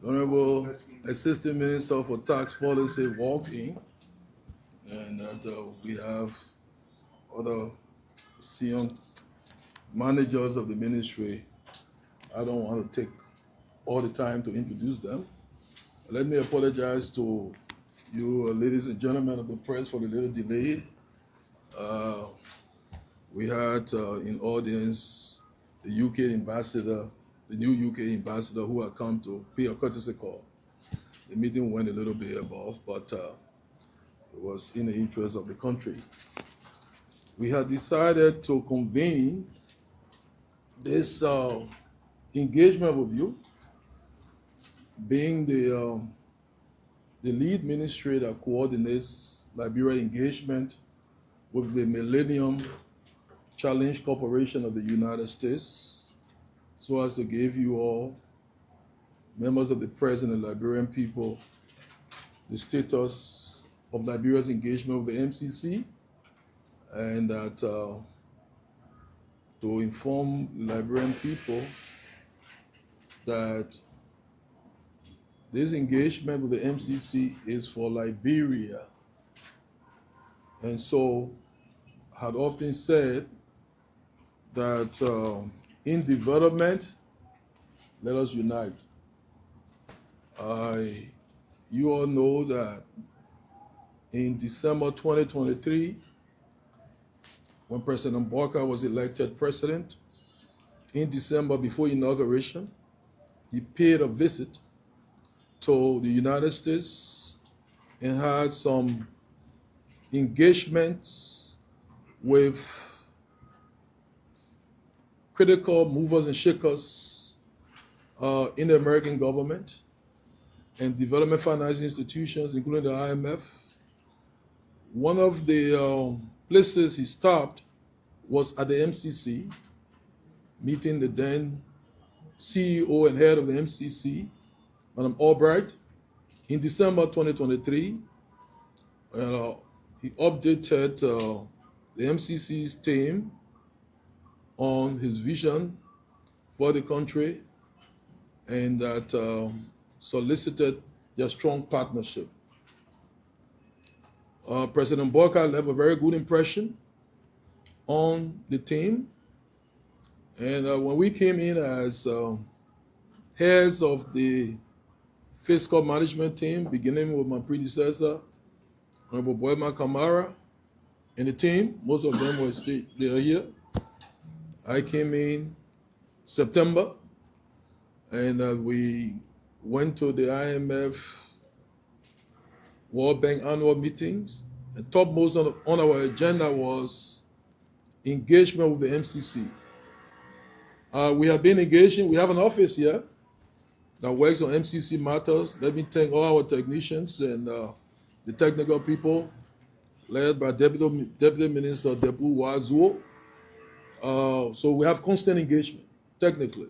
Honorable Assistant Minister for Tax Policy walked in, and that we have other senior managers of the ministry. I don't want to take all the time to introduce them. Let me apologize to you, ladies and gentlemen of the press, for the little delay. We had in audience the UK ambassador, the new UK ambassador, who had come to pay a courtesy call. The meeting went a little bit above, but it was in the interest of the country. We had decided to convene this engagement with you, being the lead ministry that coordinates Liberia engagement with the Millennium Challenge Corporation of the United States, so as to give you all, members of the press and the Liberian people, the status of Liberia's engagement with the MCC, and that to inform Liberian people that this engagement with the MCC is for Liberia. And so I had often said that in development, let us unite. You all know that in December 2023, when President Mboka was elected president, in December before inauguration, he paid a visit to the United States and had some engagements with critical movers and shakers in the American government and development financing institutions, including the IMF. One of the places he stopped was at the MCC, meeting the then CEO and head of the MCC, Madam Albright, in December 2023. He updated the MCC's team on his vision for the country, and that solicited their strong partnership. President Mboka left a very good impression on the team, and when we came in as heads of the fiscal management team, beginning with my predecessor, Honorable Boyma Kamara, and the team, most of them they are here. I came in September, and we went to the IMF World Bank annual meetings. And topmost on our agenda was engagement with the MCC. We have been engaging. We have an office here that works on MCC matters. Let me thank all our technicians and the technical people led by Deputy Minister Debu Wazuo. So we have constant engagement, technically.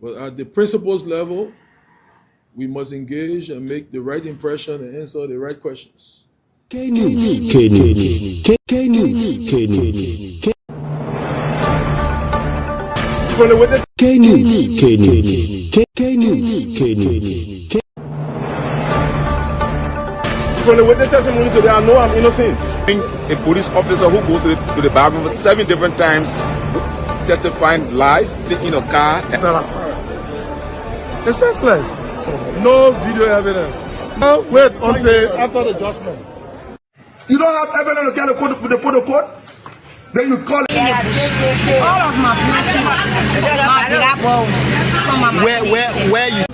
But at the principles level, we must engage and make the right impression and answer the right questions. From the witness testimony today, I know I'm innocent. A police officer who goes to the bathroom 7 different times, testifying lies in a car. It's senseless. No video evidence. No, wait until after the judgment. You don't have evidence to carry the protocol? Then you call it. All of my Where you?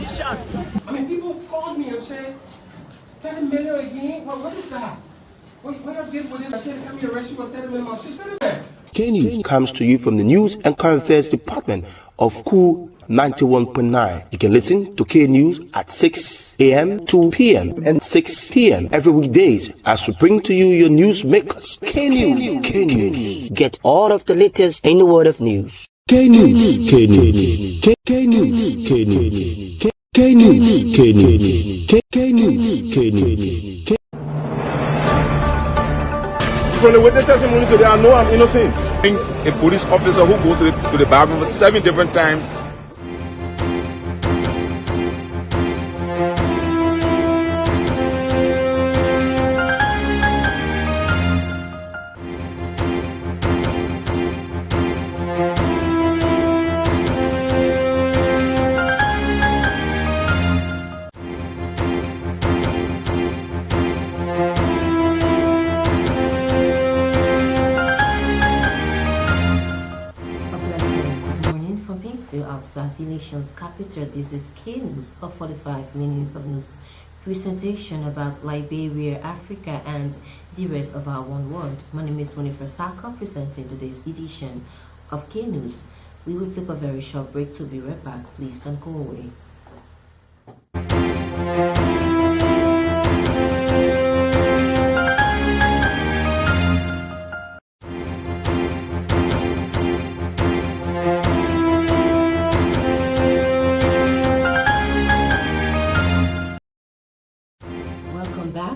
I mean, people call me and say, $10 million again? What is that? What I did with it? I said, let me arrest you for $10 million. My sister. K-News comes to you from the News and Current Affairs Department of Cool 91.9. You can listen to K-News at 6 a.m., 2 p.m. and 6 p.m. every weekdays as we bring to you your news makers. K-News. K-News. Get all of the latest in the world of news. K-News. K-News. K-News. K-News. K-News. K-News. K-News. K-News. From the witness testimony today, I know I'm innocent. A police officer who goes to the bathroom 7 different times, Peninsula outside the nation's capital. This is K News, of 45 minutes of news presentation about Liberia, Africa, and the rest of our one world. My name is Winifred Saka, presenting today's edition of K News. We will take a very short break to be right back. Please don't go away.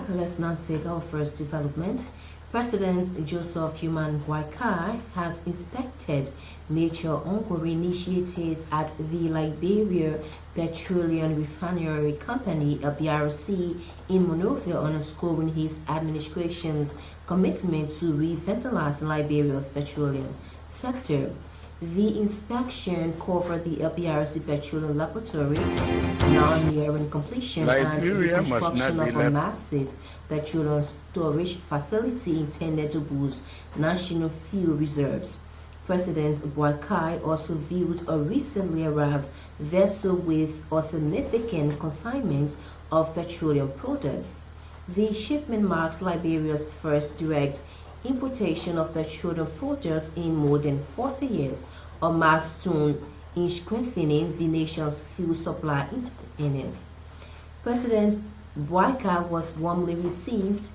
Let's now take our first development. President Joseph Human Boakai has inspected major ongoing initiative at the Liberia Petroleum Refinery Company, BRC, in Monrovia, underscoring his administration's commitment to revitalize Liberia's petroleum sector. The inspection covered the BRC Petroleum Laboratory, now nearing completion, and the construction of a massive petroleum storage facility intended to boost national fuel reserves. President Boakai also viewed a recently arrived vessel with a significant consignment of petroleum products. The shipment marks Liberia's first direct importation of petroleum products in more than 40 years, a milestone in strengthening the nation's fuel supply independence. President Boakai was warmly received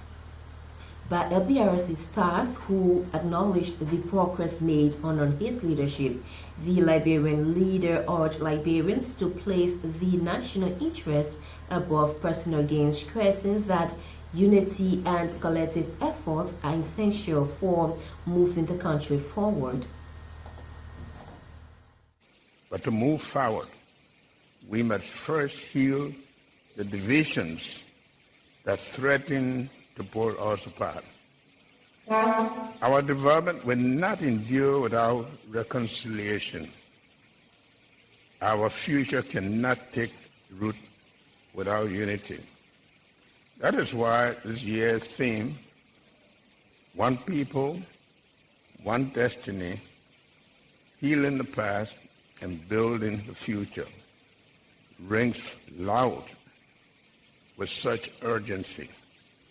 by BRC staff, who acknowledged the progress made under his leadership. The Liberian leader urged Liberians to place the national interest above personal gain, stressing that unity and collective efforts are essential for moving the country forward. But to move forward, we must first heal the divisions that threaten to pull us apart. Our development will not endure without reconciliation. Our future cannot take root without unity. That is why this year's theme, One People, One Destiny, Healing the Past and Building the Future, rings loud with such urgency.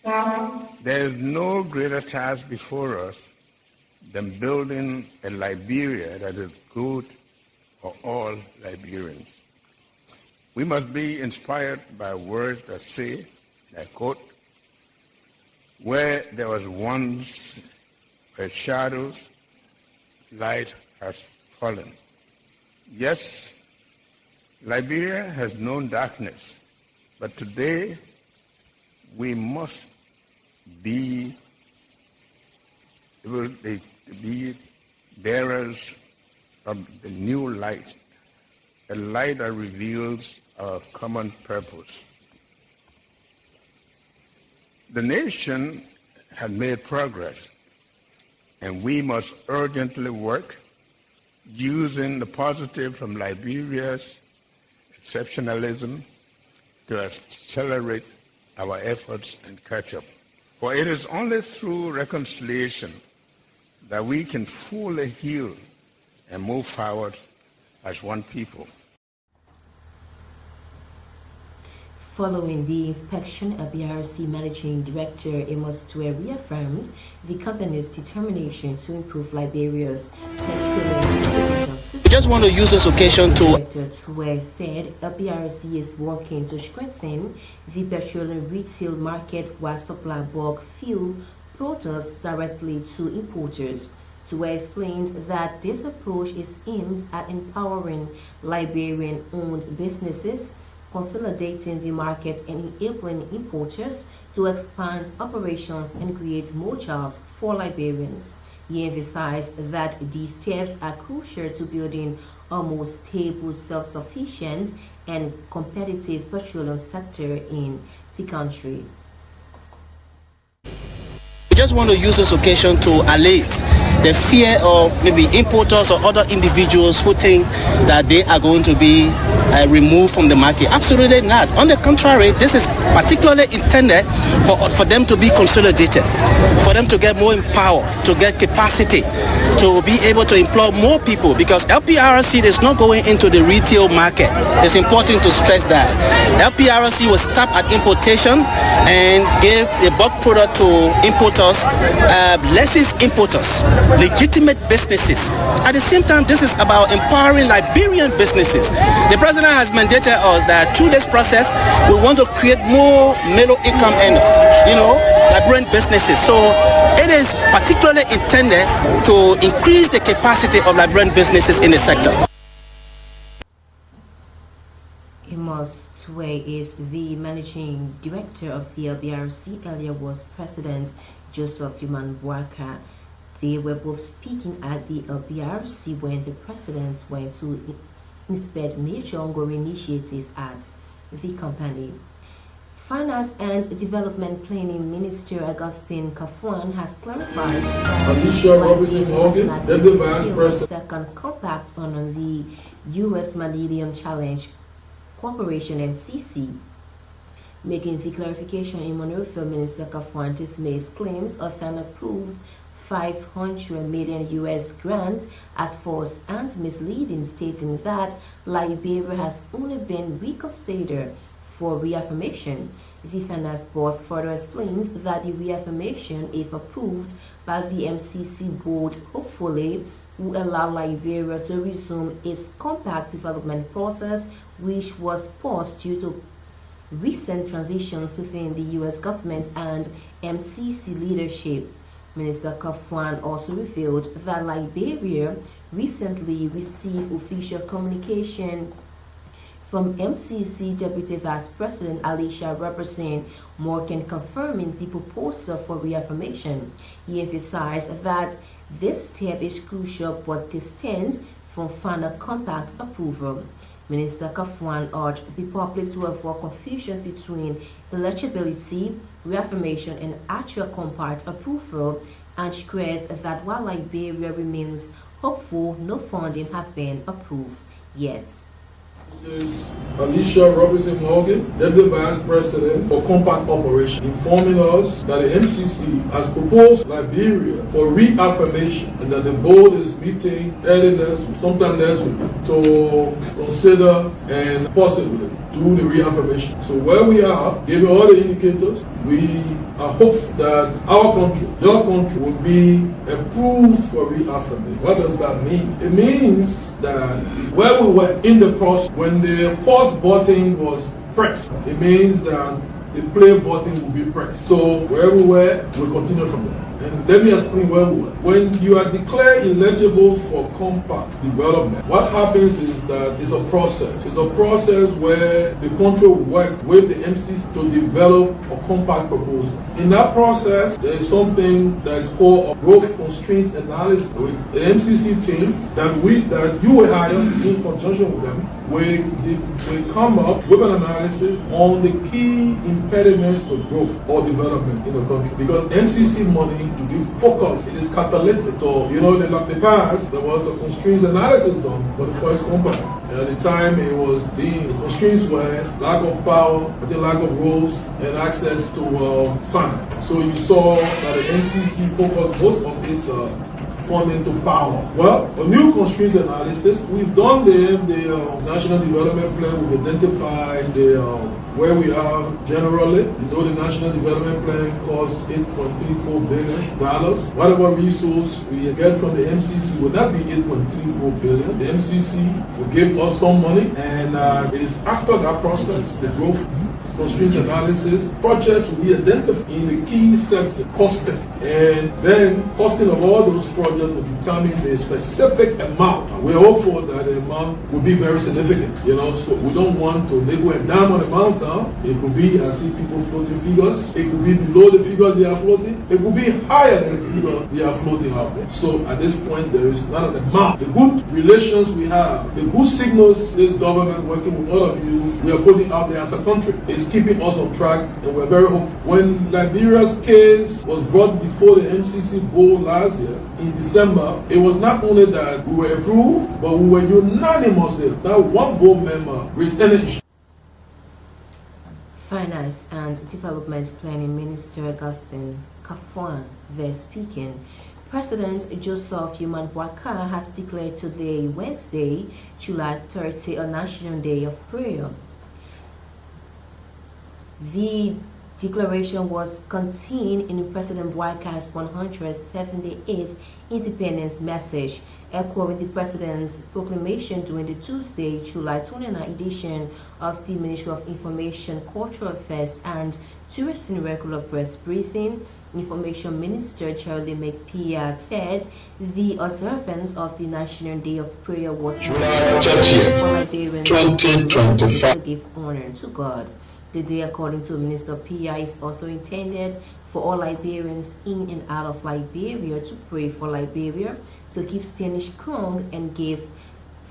There is no greater task before us than building a Liberia that is good for all Liberians. We must be inspired by words that say, I quote, "Where there was once a shadow, light has fallen." Yes, Liberia has known darkness, but today we must be bearers of the new light, a light that reveals our common purpose. The nation has made progress, and we must urgently work using the positive from Liberia's exceptionalism to accelerate our efforts and catch up. For it is only through reconciliation that we can fully heal and move forward as one people. Following the inspection, BRC Managing Director Amos Tue reaffirmed the company's determination to improve Liberia's petroleum distribution system. We just want to use this occasion to... Director Tue said BRC is working to strengthen the petroleum retail market while supply bulk fuel products directly to importers. Tue explained that this approach is aimed at empowering Liberian-owned businesses, consolidating the market and enabling importers to expand operations and create more jobs for Liberians. He emphasized that these steps are crucial to building a more stable, self-sufficient, and competitive petroleum sector in the country. We just want to use this occasion to allay the fear of maybe importers or other individuals who think that they are going to be removed from the market. Absolutely not. On the contrary, this is particularly intended for them to be consolidated, for them to get more power, to get capacity, to be able to employ more people, because LPRC is not going into the retail market. It's important to stress that. LPRC will stop at importation and give the bulk product to importers, licensed importers, legitimate businesses. At the same time, this is about empowering Liberian businesses. The president has mandated us that through this process, we want to create more middle income earners, Liberian businesses. So it is particularly intended to increase the capacity of Liberian businesses in the sector. Amos Tway is the managing director of the LBRC. Earlier was President Joseph Boakai. They were both speaking at the LBRC when the presidents went to inspect major ongoing initiative at the company. Finance and Development Planning Minister Augustine Kafuan has clarified that second compact on the U.S. Millennium Challenge Corporation (MCC). Making the clarification in Monrovia, Minister Kafuan dismissed claims of an approved $500 million U.S. grant as false and misleading, stating that Liberia has only been reconsidered for reaffirmation. The finance boss further explained that the reaffirmation, if approved by the MCC board, hopefully will allow Liberia to resume its compact development process, which was paused due to recent transitions within the U.S. government and MCC leadership. Minister Kafuan also revealed that Liberia recently received official communication from MCC Deputy Vice President Alicia Robertson Morgan confirming the proposal for reaffirmation. He emphasized that this step is crucial but distinct from final compact approval. Minister Kafuan urged the public to avoid confusion between eligibility, reaffirmation, and actual compact approval, and stressed that while Liberia remains hopeful, no funding has been approved yet. This is Alicia Robertson Morgan, Deputy Vice President for Compact Operation, informing us that the MCC has proposed Liberia for reaffirmation and that the board is meeting early next week, sometime next week, to consider and possibly do the reaffirmation. So where we are, given all the indicators, we are hopeful that our country, your country, will be approved for reaffirmation. What does that mean? It means that where we were in the process, when the pause button was pressed, it means that the play button will be pressed. So where we were, we'll continue from there. And let me explain where we were. When you are declared eligible for compact development, what happens is that it's a process. It's a process where the country will work with the MCC to develop a compact proposal. In that process, there is something that is called a growth constraints analysis with the MCC team that you will hire in conjunction with them. We come up with an analysis on the key impediments to growth or development in the country. Because MCC money to be focused, it is catalytic. So, in the past, there was a constraints analysis done for the first compact. At the time, it was the constraints were lack of power, the lack of roads, and access to finance. So you saw that the MCC focused most of its funding to power. Well, a new constraints analysis, we've done the National Development Plan. We've identified where we are generally. The National Development Plan costs $8.34 billion. Whatever resource we get from the MCC will not be $8.34 billion. The MCC will give us some money, and it is after that process, the growth constraints analysis, projects will be identified in the key sector, costing, and then costing of all those projects will determine the specific amount. And we're hopeful that the amount will be very significant, so we don't want to nickel and dime on amounts now. It could be, I see people floating figures, it could be below the figures they are floating, it could be higher than the figure they are floating out there. So at this point, there is not an amount. The good relations we have, the good signals this government working with all of you, we are putting out there as a country, is keeping us on track, and we're very hopeful. When Liberia's case was brought before the MCC board last year in December, it was not only that we were approved, but we were unanimously, not one board member reached any issue. Finance and Development Planning Minister Augustine Kafuan, there speaking, President Joseph Human Boakai has declared today, Wednesday, July 30, a National Day of Prayer. The declaration was contained in President Boakai's 178th Independence Message, echoing the President's proclamation during the Tuesday, July 29 edition of the Ministry of Information, Cultural Affairs and Tourism regular press briefing. Information Minister Charlie McPia said the observance of the National Day of Prayer was July 30th, 2025 to give honor to God. The day, according to Minister Pia, is also intended for all Liberians in and out of Liberia to pray for Liberia, to keep standing strong and give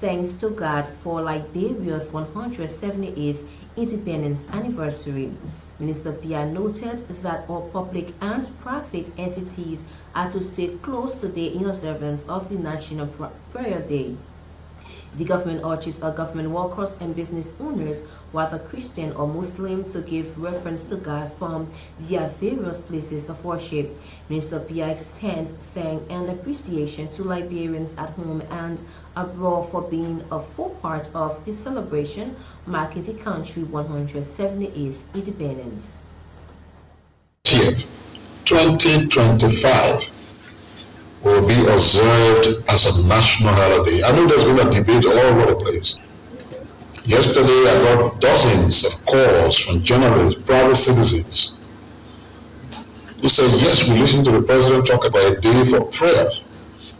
thanks to God for Liberia's 178th independence anniversary. Minister Pia noted that all public and private entities are to stay close today in observance of the National Prayer Day. The government urges all government workers and business owners, whether Christian or Muslim, to give reference to God from their various places of worship. Minister Pia extends thanks and appreciation to Liberians at home and abroad for being a full part of the celebration marking the country's 178th independence. 2025 will be observed as a national holiday. I know there's been a debate all over the place. Yesterday, I got dozens of calls from journalists, private citizens, who said, yes, we listened to the president talk about a day for prayer,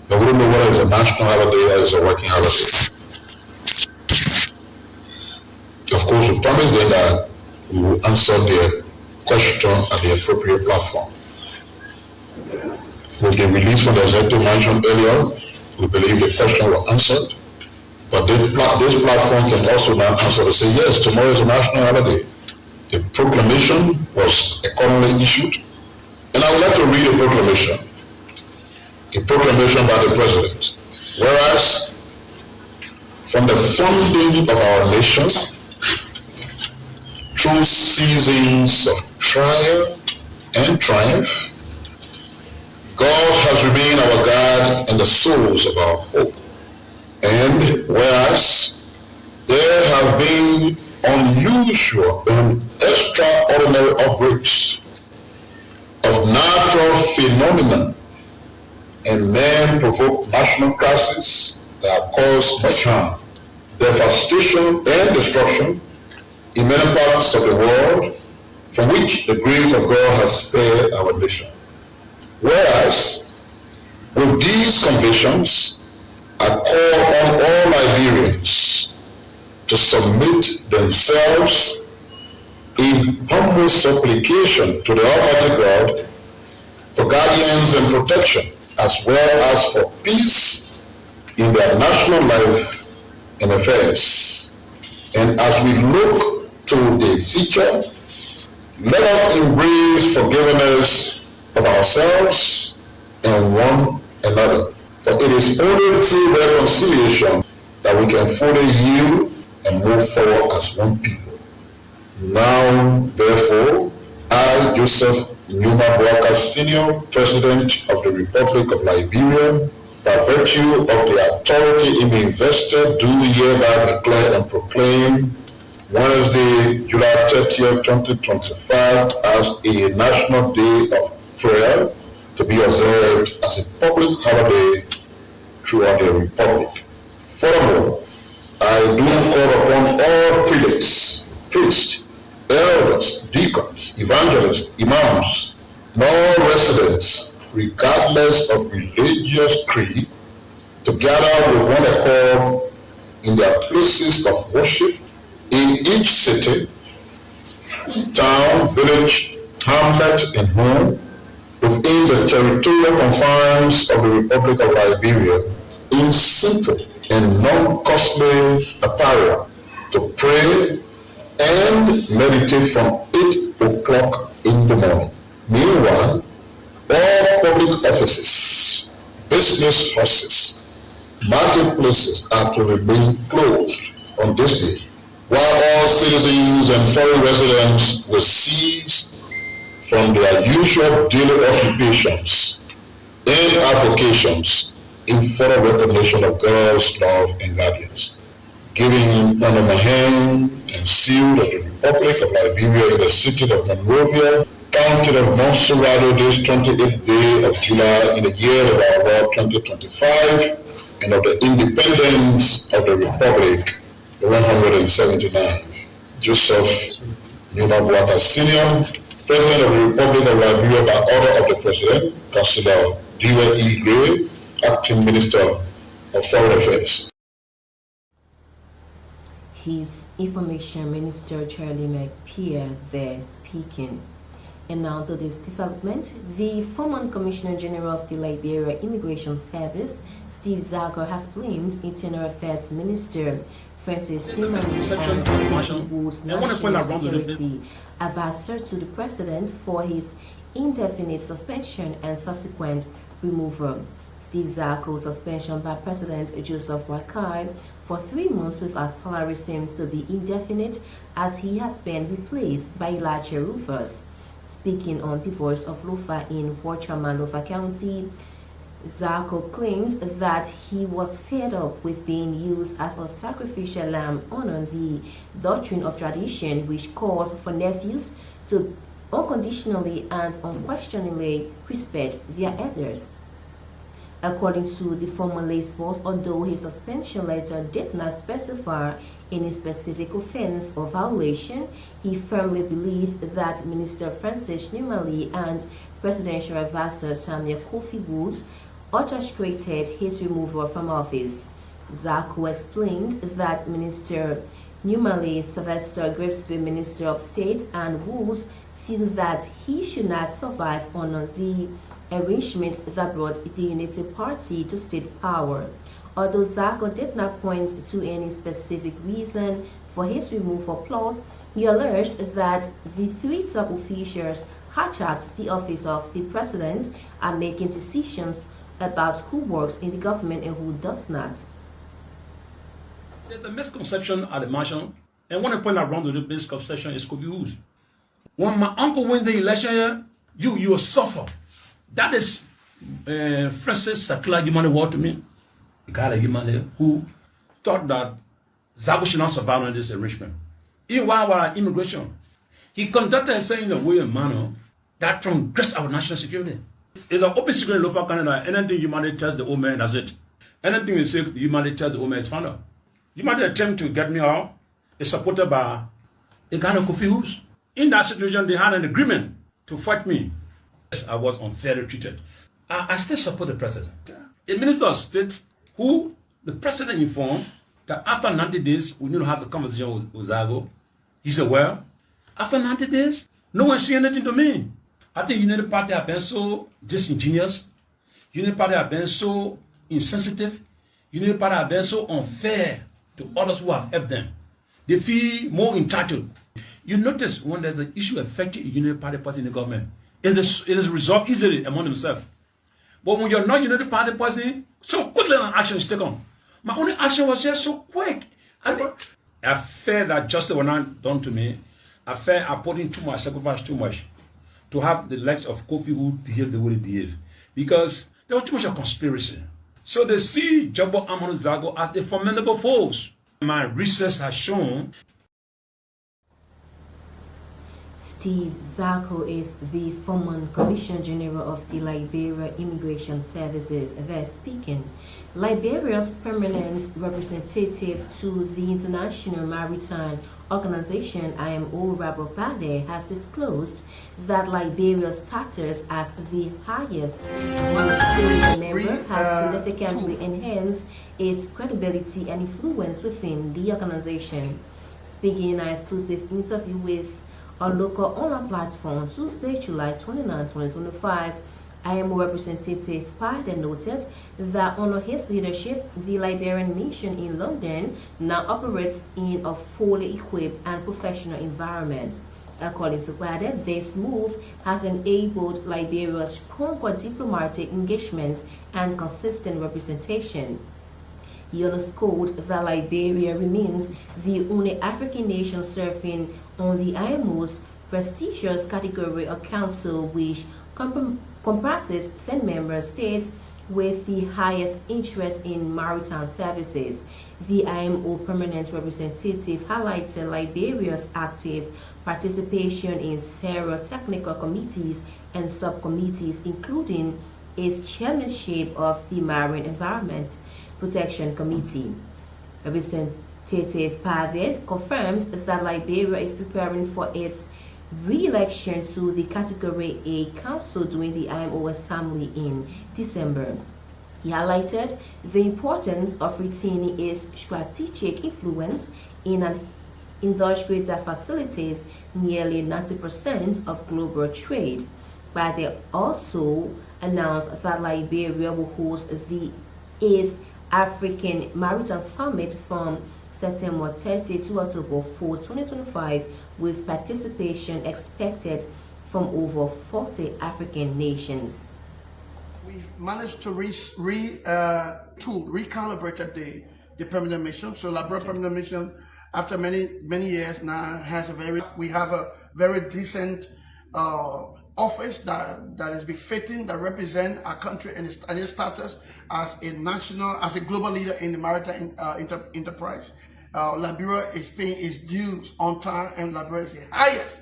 but we don't know whether it's a national holiday or it's a working holiday. Of course, we promised them that we will answer their question at the appropriate platform. With the release from the executive mansion earlier, we believe the question was answered. But this platform can also now answer to say, yes, tomorrow is a national holiday. The proclamation was accordingly issued. And I would like to read a proclamation. A proclamation by the president. Whereas, from the founding of our nation, through seasons of trial and triumph, God has remained our guide and the source of our hope. And whereas there have been unusual and extraordinary outbreaks of natural phenomena and man-provoked national crises that have caused much harm, devastation, and destruction in many parts of the world, from which the grace of God has spared our nation. Whereas, with these conditions, I call on all Liberians to submit themselves in humble supplication to the Almighty God for guidance and protection, as well as for peace in their national life and affairs. And as we look to the future, let us embrace forgiveness of ourselves and one another. For it is only through reconciliation that we can fully yield and move forward as one people. Now, therefore, I, Joseph Numa Boakai Sr., President of the Republic of Liberia, by virtue of the authority in me invested, do hereby declare and proclaim Wednesday, July 30th, 2025 as a National Day of Prayer to be observed as a public holiday throughout the Republic. Furthermore, I do call upon all prelates, priests, elders, deacons, evangelists, imams, and all residents, regardless of religious creed, to gather with one accord in their places of worship in each city, town, village, hamlet, and home within the territorial confines of the Republic of Liberia in simple and non-costly apparel to pray and meditate from 8 o'clock in the morning. Meanwhile, all public offices, business houses, marketplaces are to remain closed on this day, while all citizens and foreign residents will cease from their usual daily occupations and advocations in further recognition of God's love and guardians. Giving under my hand and sealed at the Republic of Liberia in the city of Monrovia, county of Montserrat, this 28th day of July in the year of our Lord 2025, and of the independence of the Republic, the 179. Joseph Numa Boaka Sr., President of the Republic of Liberia by order of the President, Councillor Dewey E. Gray, Acting Minister of Foreign Affairs. His Information Minister Charlie McPeer there speaking. And now to this development, the former Commissioner General of the Liberia Immigration Service, Steve Zago, has blamed Internal Affairs Minister Francis Numa and Woods National Security Advisor to the President for his indefinite suspension and subsequent removal. Steve Zako's suspension by President Joseph Boakai for 3 months without salary seems to be indefinite, as he has been replaced by Elijah Rufus. Speaking on the Voice of Lofa in Vorchaman, Lofa County, Zako claimed that he was fed up with being used as a sacrificial lamb under the doctrine of tradition, which calls for nephews to unconditionally and unquestioningly respect their elders. According to the former lace boss, although his suspension letter did not specify any specific offense or violation, he firmly believed that Minister Francis Numali and Presidential Advisor Samuel Kofi Woods orchestrated his removal from office. Zako explained that Minister Numali, Sylvester Grimsby, Minister of State, and Woods feel that he should not survive under the arrangement that brought the Unity Party to state power. Although Zako did not point to any specific reason for his removal plot, he alleged that the 3 top officials hijacked the office of the president and making decisions about who works in the government and who does not. There's a misconception at the mansion, and one point around the misconception is Kofi Woods. When my uncle wins the election, you will suffer. That is Francis Sakula Gimane word to me, the guy like Gimane, who thought that Zago should not survive on this arrangement. Even while we are immigration, he conducted himself in a way and manner that transgressed our national security. It's an open secret in Lofa Canada. Anything Gimane tells the old man, that's it. Anything you say, Gimane tells the old man, it's found out. Gimane attempt to get me out is supported by the guy like Kofi Woods. In that situation, they had an agreement to fight me. I was unfairly treated. I still support the president. A minister of state who the president informed that after 90 days, we need to have the conversation with Zago. He said, well, after 90 days, no one said anything to me. I think United Party have been so disingenuous. United Party have been so insensitive. United Party have been so unfair to others who have helped them. They feel more entitled. You notice when there's an issue affecting a United Party person in the government, it is resolved easily among themselves. But when you're not United Party person, so quickly an action is taken. My only action was just so quick. I felt that justice was not done to me. I felt I put in too much, sacrifice too much to have the likes of Kofi who behave the way they behave. Because there was too much of conspiracy. So they see Jumbo Amonu Zago as a formidable force. My research has shown Steve Zako is the former Commissioner General of the Liberia Immigration Services there speaking. Liberia's permanent representative to the International Maritime Organization, IMO, Rabo Bade, has disclosed that Liberia's status as the highest security member has significantly enhanced its credibility and influence within the organization. Speaking in an exclusive interview with a local online platform Tuesday, July 29, 2025, IMO representative Biden noted that under his leadership, the Liberian mission in London now operates in a fully equipped and professional environment. According to Biden, this move has enabled Liberia's stronger diplomatic engagements and consistent representation. He underscored that Liberia remains the only African nation serving on the IMO's prestigious category of council, which comprises 10 member states with the highest interest in maritime services. The IMO permanent representative highlighted Liberia's active participation in several technical committees and subcommittees, including its chairmanship of the Marine Environment Protection Committee. Representative Pavel confirmed that Liberia is preparing for its re-election to the Category A Council during the IMO Assembly in December. He highlighted the importance of retaining its strategic influence in those greater facilities nearly 90% of global trade. But they also announced that Liberia will host the 8th African Maritime Summit from September 30 to October 4, 2025, with participation expected from over 40 African nations. We've managed to recalibrate the permanent mission. So Liberia permanent mission, after many years now, we have a very decent office that is befitting, that represent our country and its status as a global leader in the maritime enterprise. Liberia is paying its dues on time, and Liberia is the highest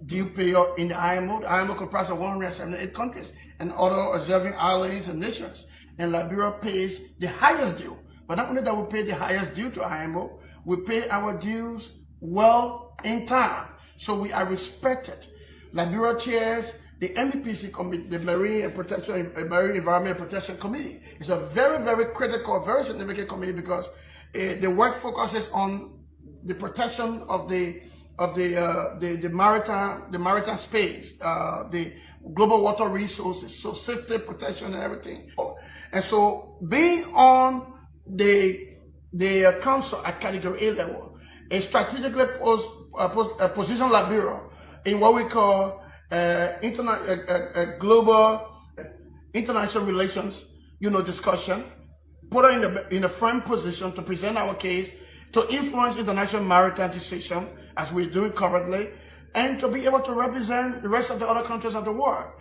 due payer in the IMO. The IMO comprises of 178 countries and other observing islands and nations, and Liberia pays the highest due. But not only that we pay the highest due to IMO, we pay our dues well in time, so we are respected. Liberia chairs the MEPC committee, the Marine Environment Protection Committee. It's a very, very critical, very significant committee because the work focuses on the protection of the maritime space, the global water resources, so safety, protection, and everything. And so, being on the council at Category A level, it strategically position Liberia in what we call global international relations, discussion, put her in a firm position to present our case, to influence international maritime decision, as we're doing currently, and to be able to represent the rest of the other countries of the world.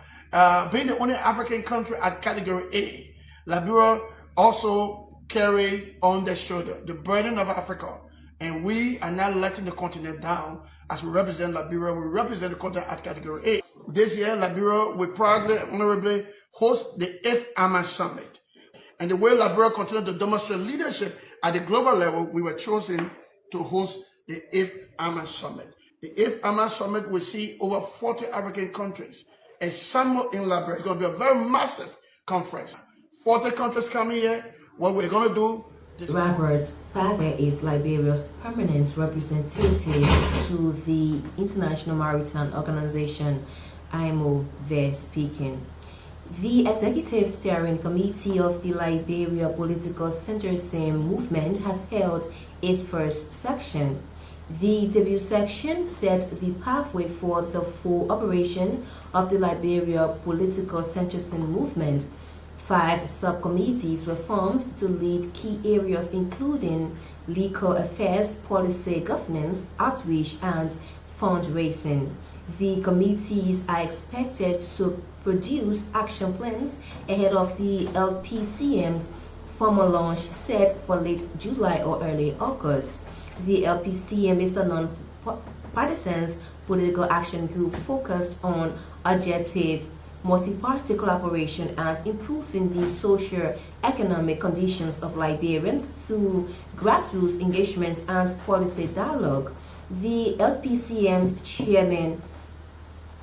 Being the only African country at Category A, Liberia also carry on their shoulder the burden of Africa, and we are not letting the continent down. As we represent Liberia, we represent the continent at Category A. This year, Liberia will proudly, honorably host the 8th AMA Summit. And the way Liberia continues to demonstrate leadership at the global level, we were chosen to host the 8th AMA Summit. The 8th AMA Summit will see over 40 African countries. A summit in Liberia is going to be a very massive conference. 40 countries coming here. What we're going to do. Robert Pavel is Liberia's permanent representative to the International Maritime Organization, IMO, there speaking. The Executive Steering Committee of the Liberia Political Centrism Movement has held its first section. The debut section set the pathway for the full operation of the Liberia Political Centrism Movement. 5 subcommittees were formed to lead key areas including legal affairs, policy governance, outreach, and fundraising. The committees are expected to produce action plans ahead of the LPCM's formal launch set for late July or early August. The LPCM is a non-partisan political action group focused on objective multi-party collaboration and improving the socio-economic conditions of Liberians through grassroots engagement and policy dialogue. The LPCM's chairman,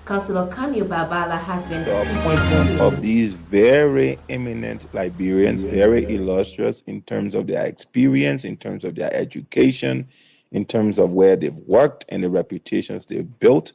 Councillor Kanyo Babala, has been speaking of these very eminent Liberians, very illustrious in terms of their experience, in terms of their education, in terms of where they've worked and the reputations they've built.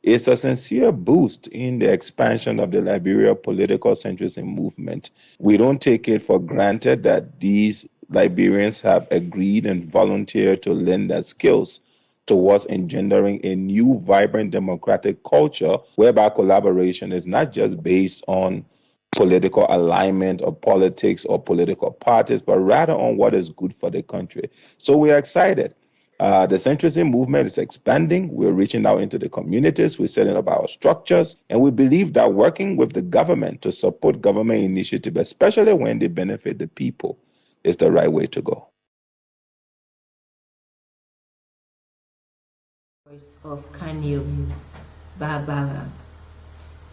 It's a sincere boost in the expansion of the Liberia political centrism movement. We don't take it for granted that these Liberians have agreed and volunteered to lend their skills towards engendering a new, vibrant democratic culture whereby collaboration is not just based on political alignment or politics or political parties, but rather on what is good for the country. So we are excited. The centrism movement is expanding. We're reaching out into the communities. We're setting up our structures. And we believe that working with the government to support government initiative, especially when they benefit the people, is the right way to go. Voice of Kanyo Babala.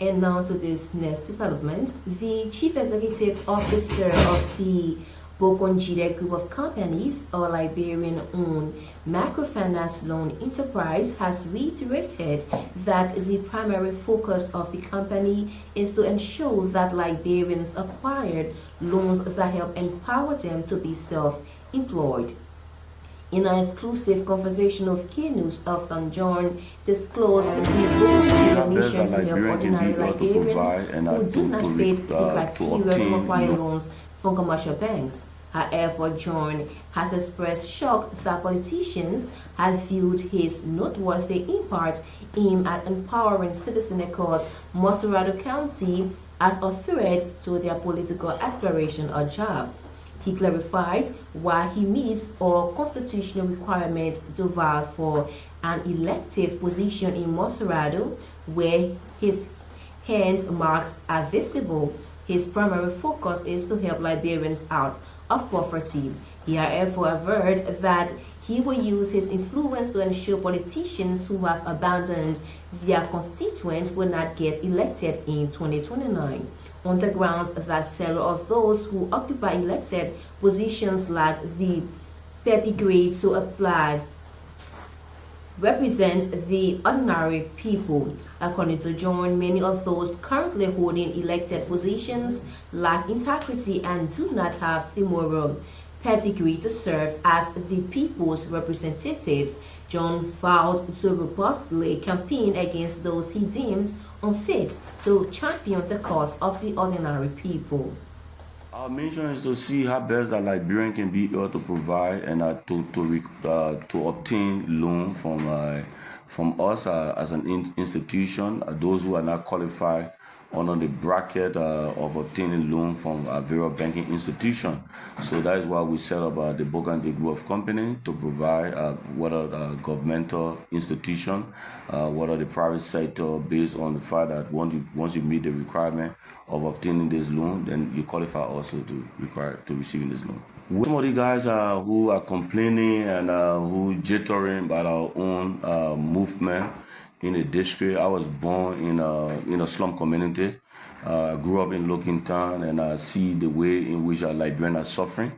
And now to this next development. The Chief Executive Officer of the Bokonjide Group of Companies, a Liberian-owned microfinance loan enterprise, has reiterated that the primary focus of the company is to ensure that Liberians acquire loans that help empower them to be self-employed. In an exclusive conversation with K News, Elton John disclosed the Bokonjide mission to help ordinary Liberians who do not fit the criteria to acquire loans from commercial banks. However, John has expressed shock that politicians have viewed his noteworthy impact aimed at empowering citizens across Montserrado County as a threat to their political aspiration or job. He clarified why he meets all constitutional requirements to vie for an elective position in Montserrado, where his hand marks are visible. His primary focus is to help Liberians out of poverty. He, however, averred that he will use his influence to ensure politicians who have abandoned their constituents will not get elected in 2029, on the grounds that several of those who occupy elected positions lack the pedigree to apply represent the ordinary people. According to John, many of those currently holding elected positions lack integrity and do not have the moral pedigree to serve as the people's representative. John vowed to robustly campaign against those he deemed unfit to champion the cause of the ordinary people. Our mission is to see how best that Liberian can be able to provide and to obtain loan from us as an institution. Those who are not qualified under the bracket of obtaining loan from various banking institutions. So that is why we set up the Bokonjide Group of Company to provide whether governmental institution, whether the private sector, based on the fact that once you meet the requirement of obtaining this loan, then you qualify also to receiving this loan. Some of the guys who are complaining and who jittering about our own movement in the district. I was born in a slum community. I grew up in Lokintown, and I see the way in which Liberians are suffering.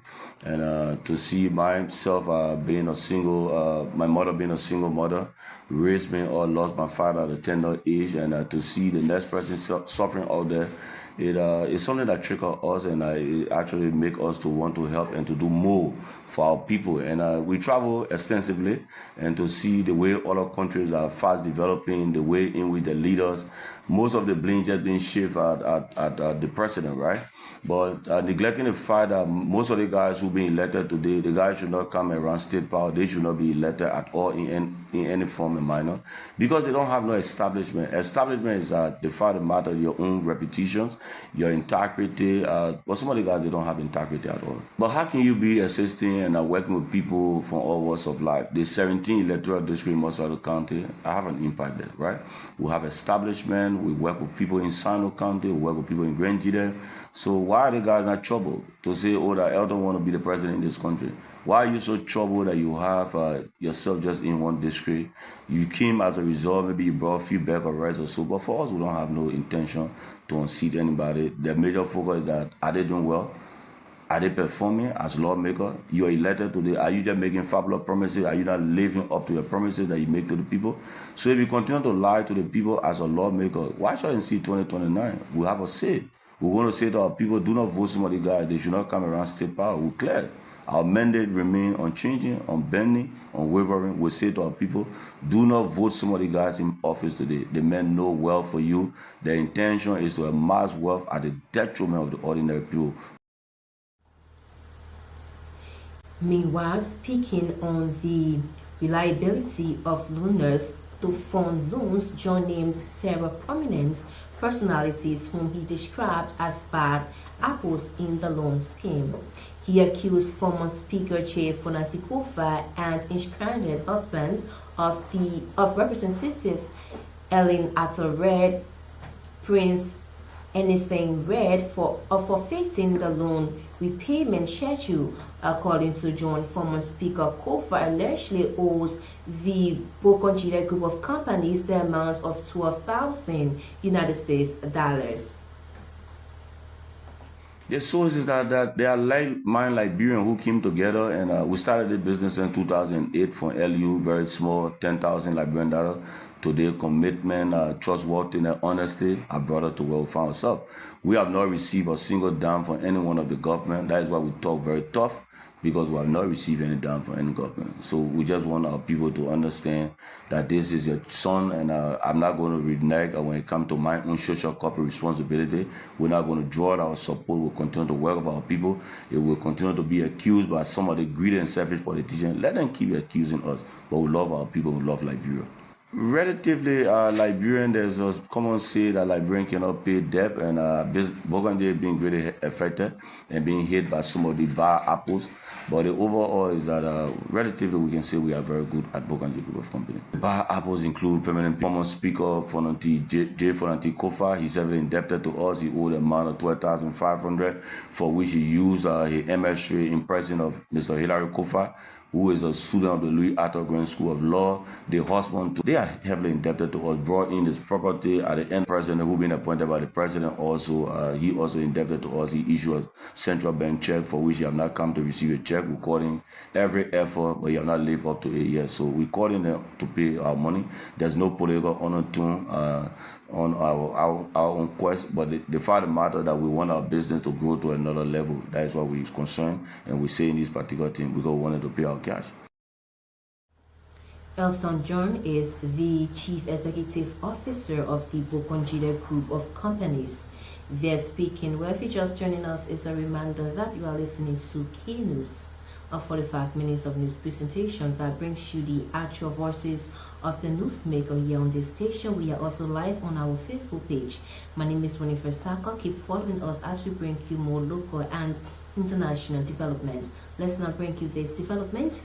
And to see myself being a single, my mother being a single mother, raised me or lost my father at a tender age, and to see the next person suffering out there, it's something that triggers us, and it actually makes us to want to help and to do more for our people. And we travel extensively, and to see the way other countries are fast developing, the way in which the leaders, most of the blame just being shifted at the president, right? But neglecting the fact that most of the guys who been elected today, the guys should not come around state power. They should not be elected at all in any form and manner, because they don't have no establishment. Establishment is the fact of the matter, your own reputations, your integrity. But some of the guys, they don't have integrity at all. But how can you be assisting and working with people from all walks of life? The 17 electoral district in Montserrado County, I have an impact there, right? We have establishment. We work with people in Sano County. We work with people in Grand Jide. So why are the guys not troubled to say, oh, that Elton want to be the president in this country? Why are you so troubled that you have yourself just in one district? You came as a result, maybe you brought feedback or rise or so, but for us, we don't have no intention to unseat anybody. The major focus is that, are they doing well? Are they performing as lawmaker? You are elected today. Are you just making fabulous promises? Are you not living up to your promises that you make to the people? So if you continue to lie to the people as a lawmaker, why should I see 2029? We have a say. We want to say to our people, do not vote some of the guys. They should not come around state power. We're clear. Our mandate remain unchanging, unbending, unwavering. We say to our people, do not vote some of the guys in office today. The men know well for you. Their intention is to amass wealth at the detriment of the ordinary people. Meanwhile, speaking on the reliability of loaners to fund loans, John named several prominent personalities whom he described as bad apples in the loan scheme. He accused former Speaker Chair Fonati Kofa and estranged husband of Representative Ellen Atterred, Prince Anything Red, for forfeiting the loan repayment schedule. According to John, former Speaker Kofa allegedly owes the Bokongile group of companies the amount of $12,000 United States dollars. The source is that they are like-minded Liberians who came together, and we started the business in 2008 from LU, very small, 10,000 Liberian dollars. Today, commitment, trustworthiness, honesty, I brought us to where we found ourselves. We have not received a single dime from any one of the government. That is why we talk very tough, because we have not received any dime from any government. So we just want our people to understand that this is your son, and I'm not going to renege when it comes to my own social corporate responsibility. We're not going to draw out our support. We'll continue to work with our people. It will continue to be accused by some of the greedy and selfish politicians. Let them keep accusing us, but we love our people. We love Liberia. Relatively, Liberian, there's a common say that Liberian cannot pay debt, and Bokongile being greatly affected and being hit by some of the bad apples. But the overall is that relatively we can say we are very good at Bokongile Group of Company. The bad apples include permanent former Speaker Fonati Kofa. He's heavily indebted to us. He owed an amount of $12,500 for which he used his MS3 in person of Mr. Hilary Kofa, who is a student of the Louis Arthur Grant School of Law. The husband, they are heavily indebted to us, brought in his property at the end. President who been appointed by the president also, he also indebted to us. He issued a central bank check for which he have not come to receive a check. We're calling every effort, but he have not lived up to it yet. So we're calling them to pay our money. There's no political undertone on our own quest, but the fact of the matter that we want our business to grow to another level. That is what we're concerned, and we say in this particular thing because we wanted to pay our cash. Elton John is the Chief Executive Officer of the Bokongile Group of Companies. They're speaking. Well, if you're just joining us, it's a reminder that you are listening to K News, a 45 minutes of news presentation that brings you the actual voices of the newsmaker here on this station. We are also live on our Facebook page. My name is Winifred Saka. Keep following us as we bring you more local and international development. Let's now bring you this development,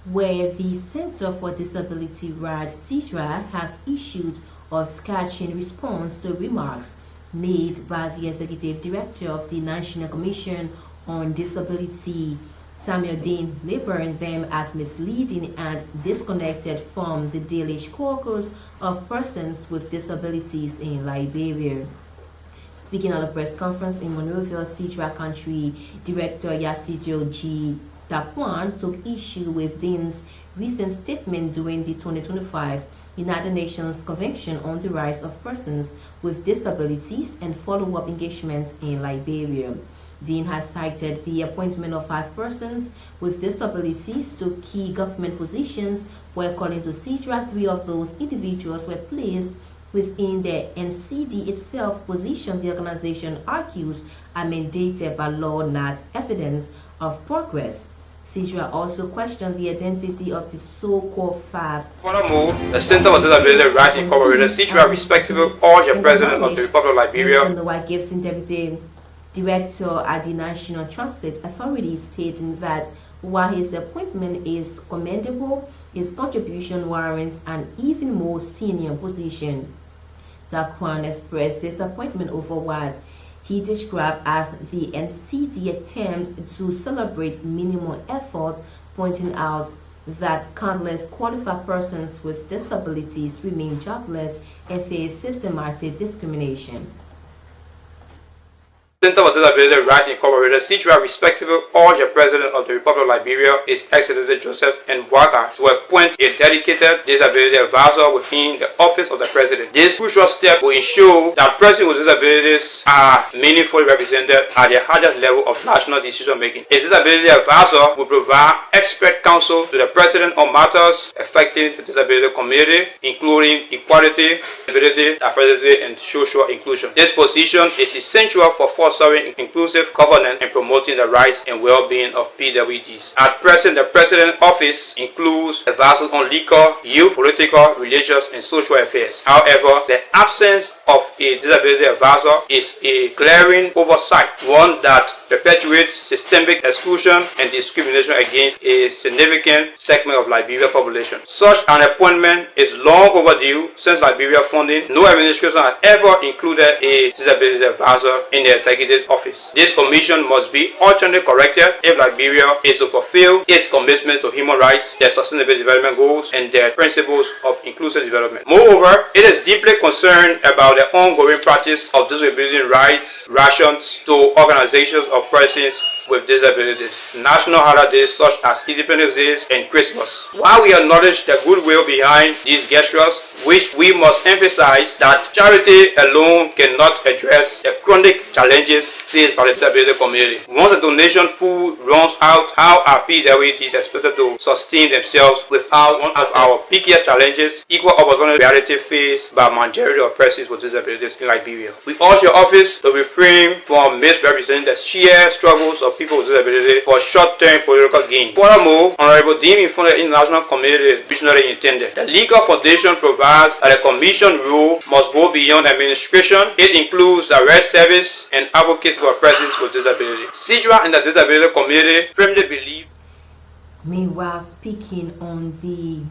where the Center for Disability Rights, CIDRA, has issued a scathing response to remarks made by the Executive Director of the National Commission on Disability, Samuel Dean, labeling them as misleading and disconnected from the daily caucus of persons with disabilities in Liberia. Speaking at a press conference in Monrovia, CIDRA Country Director Yasijo G. Takwan took issue with Dean's recent statement during the 2025 United Nations Convention on the Rights of Persons with Disabilities and follow-up engagements in Liberia. Dean has cited the appointment of 5 persons with disabilities to key government positions, where according to CIDRA, 3 of those individuals were placed within the NCD itself, position the organization argues are mandated by law, not evidence of progress. CIDRA also questioned the identity of the so-called 5. Furthermore, the Center for Disability Rights Incorporated, CIDRA, respectively, urged the President of the Republic of Liberia, Mr. Noah Gibson, Deputy Director at the National Transit Authority, stating that while his appointment is commendable, his contribution warrants an even more senior position. Takwan expressed disappointment over what he described as the NCD attempt to celebrate minimal effort, pointing out that countless qualified persons with disabilities remain jobless and face systematic discrimination. Center for Disability Rights Incorporated, CIDRA, respectively, urged the President of the Republic of Liberia, His Excellency Joseph N. Boakai, to appoint a dedicated disability advisor within the office of the President. This crucial step will ensure that persons with disabilities are meaningfully represented at the highest level of national decision making. A disability advisor will provide expert counsel to the President on matters affecting the disability community, including equality, disability, diversity, and social inclusion. This position is essential for fostering fostering inclusive governance and promoting the rights and well-being of PWDs. At present, the President's office includes advisors on liquor, youth, political, religious, and social affairs. However, the absence of a disability advisor is a glaring oversight, one that perpetuates systemic exclusion and discrimination against a significant segment of Liberian population. Such an appointment is long overdue. Since Liberia funding, no administration has ever included a disability advisor in the executive's office. This omission must be urgently corrected if Liberia is to fulfill its commitment to human rights, their sustainable development goals, and their principles of inclusive development. Moreover, it is deeply concerned about the ongoing practice of distributing rights rations to organizations of persons with disabilities, national holidays such as Independence Day and Christmas. While we acknowledge the goodwill behind these gestures, which we must emphasize that charity alone cannot address the chronic challenges faced by the disability community. Once the donation food runs out, how are PWDs expected to sustain themselves without one of our biggest challenges, equal opportunity reality faced by majority of persons with disabilities in Liberia? We urge your office to refrain from misrepresenting the sheer struggles of people with disability for short-term political gain. Furthermore, Honorable Dean informed the international community visionary intended. The legal foundation provides that the commission rule must go beyond administration. It includes direct service and advocacy for persons with disability. CIDRA and the disability community firmly believe. Meanwhile, speaking on the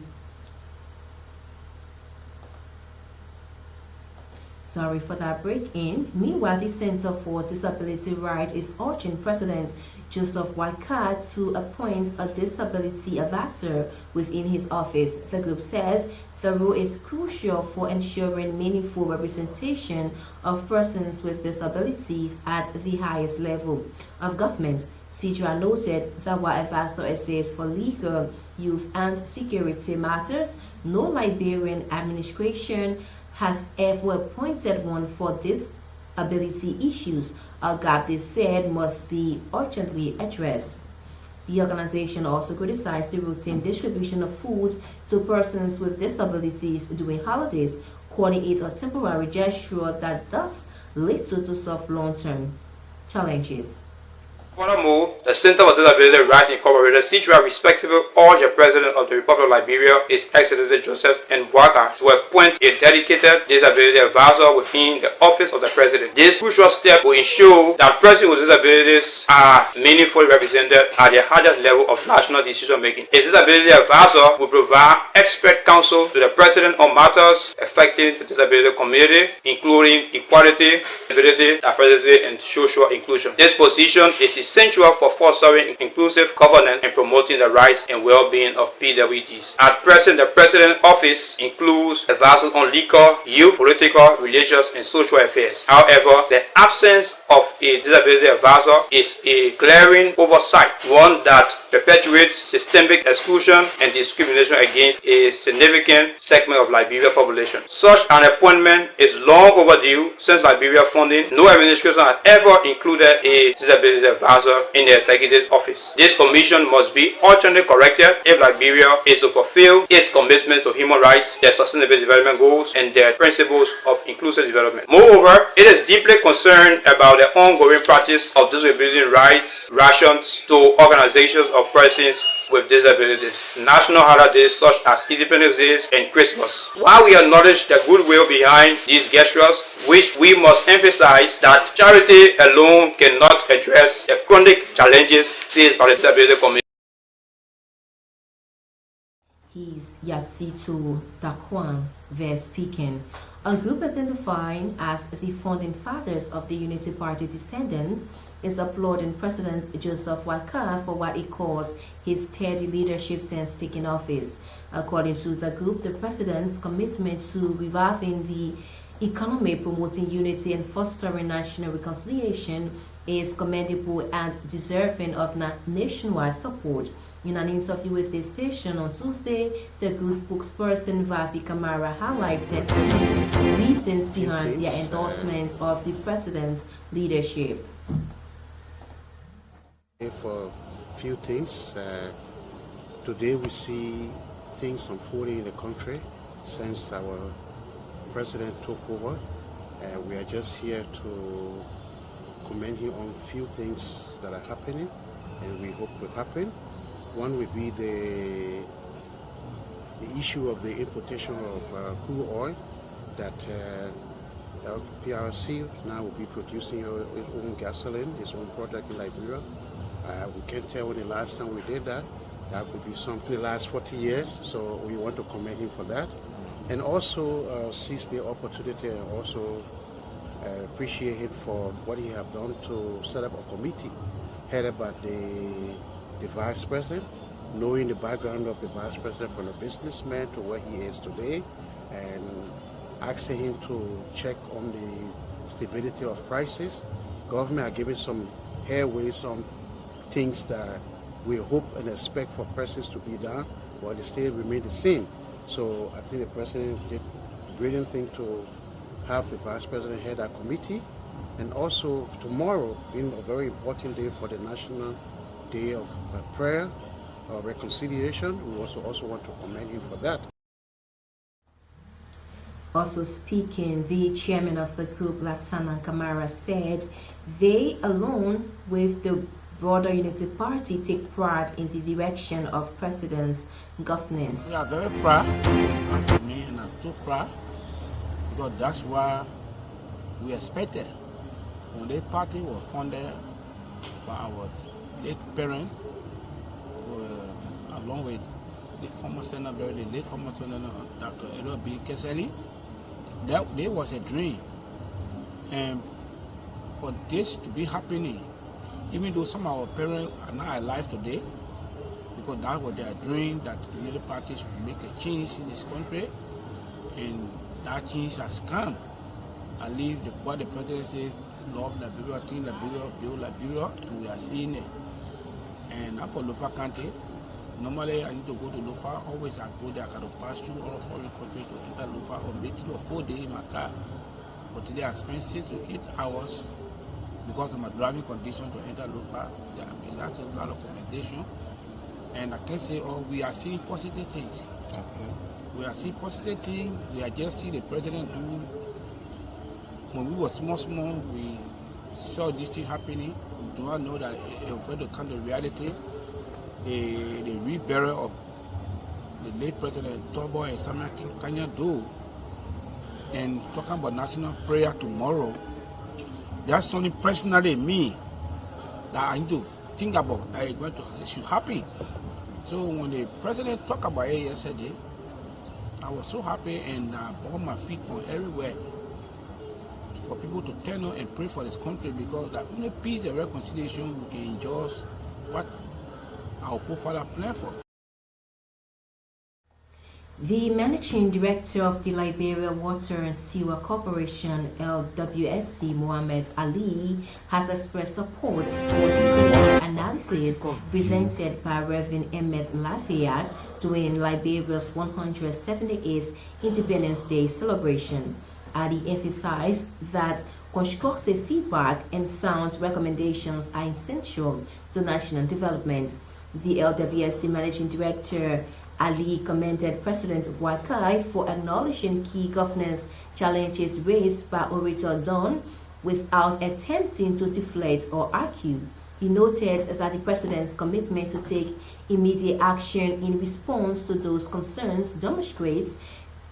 Sorry for that break-in. Meanwhile, the Center for Disability Rights is urging President Joseph Boakai to appoint a disability advisor within his office. The group says the role is crucial for ensuring meaningful representation of persons with disabilities at the highest level of government. CIDRA noted that while advisor exists for legal, youth, and security matters, no Liberian administration has ever appointed one for disability issues, a gap they said must be urgently addressed. The organization also criticized the routine distribution of food to persons with disabilities during holidays, calling it a temporary gesture that does little to solve long-term challenges. Furthermore, the Center for Disability Rights Incorporated, CIDRA, respectively urge the President of the Republic of Liberia, His Excellency Joseph N. Boakai, to appoint a dedicated disability advisor within the office of the President. This crucial step will ensure that persons with disabilities are meaningfully represented at the highest level of national decision making. A disability advisor will provide expert counsel to the President on matters affecting the disability community, including equality, disability, diversity, and social inclusion. This position is essential for fostering inclusive governance and promoting the rights and well-being of PWDs. At present, the President's office includes advisors on liquor, youth, political, religious, and social affairs. However, the absence of a disability advisor is a glaring oversight, one that perpetuates systemic exclusion and discrimination against a significant segment of Liberian population. Such an appointment is long overdue. Since Liberia funding, no administration has ever included a disability advisor in the executive's office. This commission must be urgently corrected if Liberia is to fulfill its commitment to human rights, their sustainable development goals, and their principles of inclusive development. Moreover, it is deeply concerned about the ongoing practice of distributing rights rations to organizations of persons with disabilities, national holidays such as Independence Day and Christmas. While we acknowledge the goodwill behind these gestures, which we must emphasize that charity alone cannot address the chronic challenges faced by the disability community. He's Yasitu Dakwan there speaking. A group identifying as the founding fathers of the Unity Party descendants is applauding President Joseph Boakai for what it calls his steady leadership since taking office. According to the group, the president's commitment to reviving the economy, promoting unity, and fostering national reconciliation is commendable and deserving of nationwide support. In an interview with the station on Tuesday, the group spokesperson Vavi Kamara highlighted the reasons behind their endorsement of the president's leadership. For a few things, today we see things unfolding in the country since our president took over. We are just here to commend him on a few things that are happening and we hope will happen. One would be the issue of the importation of crude oil that LPRC now will be producing its own gasoline, its own product in Liberia. We can't tell when the last time we did that. That would be something the last 40 years, so we want to commend him for that. And also seize the opportunity and also appreciate him for what he have done to set up a committee headed by the Vice President, knowing the background of the Vice President from a businessman to where he is today, and asking him to check on the stability of prices. Government are giving some headway, some things that we hope and expect for prices to be done, but they still remain the same. So I think the President did a brilliant thing to have the Vice President head that committee. And also tomorrow being a very important day for the National Day of Prayer or Reconciliation, we also want to commend him for that. Also speaking, the chairman of the group, Lassana Kamara, said they, along with the broader Unity Party, take pride in the direction of President's governance. We are very proud, and for me, and I'm too proud, because that's what we expected. When the party was founded by our late parent, along with the former Senator, the late former Senator, Dr. Edward B. Keseli, that there was a dream. And for this to be happening, even though some of our parents are not alive today, because that was their dream, that the Unity Party should make a change in this country, and that change has come. I believe what the President said, love Liberia, think Liberia, build Liberia, and we are seeing it. And I'm from Lofa County. Normally, I need to go to Lofa. Always I go there, I got to pass through all foreign countries to enter Lofa, or make 3 or 4 days in my car. But today I spent 6 to 8 hours because of my driving condition to enter Lofa. That's a lot of commendation. And I can say, we are seeing positive things. Okay. We are seeing positive things. We are just seeing the President do. When we were small, we saw this thing happening. We do not know that it was going to come to reality. The reburial of the late President Tobo and Samuel Kenya Do, and talking about national prayer tomorrow, that's something personally me that I need to think about that is going to should happen. So when the President talked about it yesterday, I was so happy, and I brought my feet from everywhere for people to turn on and pray for this country, because that only peace and reconciliation we can enjoy what our forefathers planned for. The managing director of the Liberia Water and Sewer Corporation, LWSC, Mohammed Ali, has expressed support for the analysis presented by Reverend Emmett Lafayette during Liberia's 178th Independence Day celebration. Ali emphasized that constructive feedback and sound recommendations are essential to national development. The LWSC Managing Director Ali commended President Wakai for acknowledging key governance challenges raised by Orator Don without attempting to deflate or argue. He noted that the President's commitment to take immediate action in response to those concerns demonstrates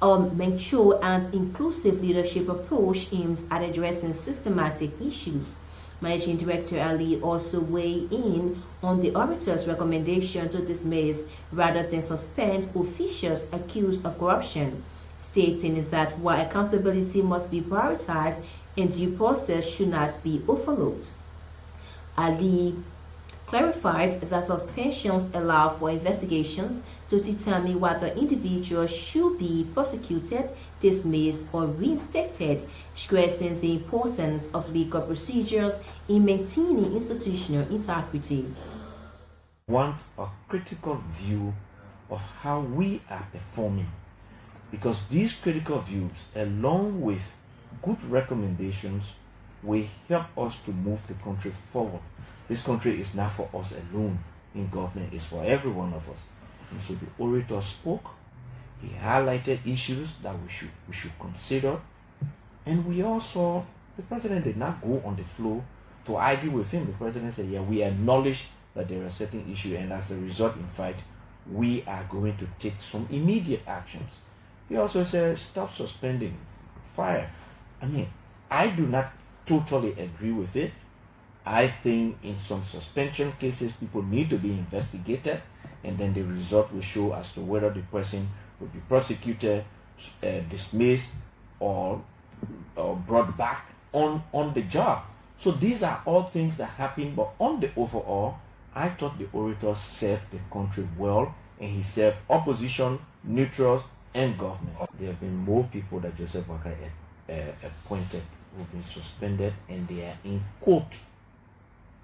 a mature and inclusive leadership approach aimed at addressing systematic issues. Managing Director Ali also weighed in on the orator's recommendation to dismiss rather than suspend officials accused of corruption, stating that while accountability must be prioritized and due process should not be overlooked. Ali clarified that suspensions allow for investigations to determine whether individuals should be prosecuted, dismissed, or reinstated, stressing the importance of legal procedures in maintaining institutional integrity. Want a critical view of how we are performing, because these critical views, along with good recommendations, will help us to move the country forward. This country is not for us alone in government, it's for every one of us. And so the orator spoke, he highlighted issues that we should consider, and we also, the President did not go on the floor to argue with him, the president said, yeah, we acknowledge that there are certain issues, and as a result, in fact, we are going to take some immediate actions. He also said, stop suspending fire. I mean, I do not totally agree with it. I think in some suspension cases, people need to be investigated, and then the result will show as to whether the person will be prosecuted, dismissed, or brought back on the job. So these are all things that happen, but on the overall, I thought the orator served the country well, and he served opposition, neutrals, and government. There have been more people that Joseph Boakai appointed who have been suspended, and they are in court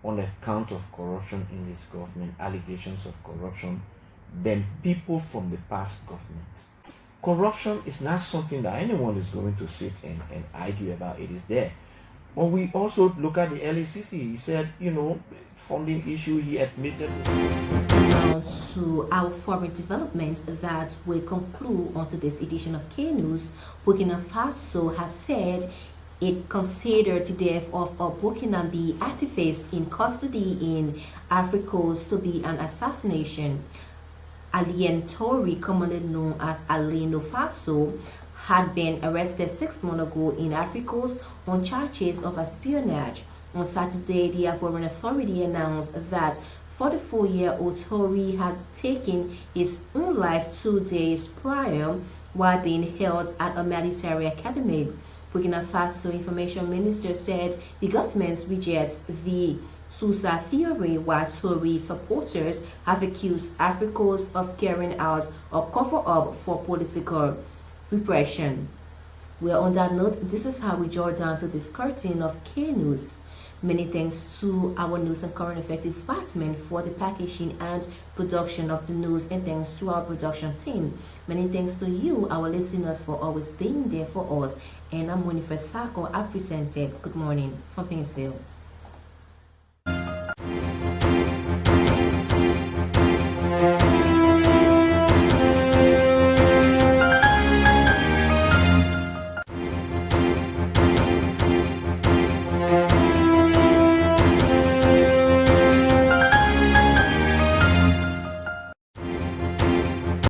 on account of corruption in his government, allegations of corruption, than people from the past government. Corruption is not something that anyone is going to sit and argue about. It is there. But we also look at the LACC. He said, funding issue, he admitted. Now to our foreign development that will conclude on today's edition of K News. Burkina Faso has said it considered the death of a Burkinabe activist in custody in Ivory Coast to be an assassination. Alien Tori, commonly known as Alain Faso, had been arrested 6 months ago in Ivory Coast on charges of espionage. On Saturday, the Ivorian Authority announced that 44-year-old Tori had taken his own life 2 days prior while being held at a military academy. Burkina Faso Information Minister said the government rejects the Sousa theory, while Tory supporters have accused Ivory Coast of carrying out a cover-up for political repression. Well, on that note, this is how we draw down to this curtain of K News. Many thanks to our news and current affairs department for the packaging and production of the news, and thanks to our production team. Many thanks to you, our listeners, for always being there for us. And I'm Winifred Sako. I've presented Good Morning from Painesville.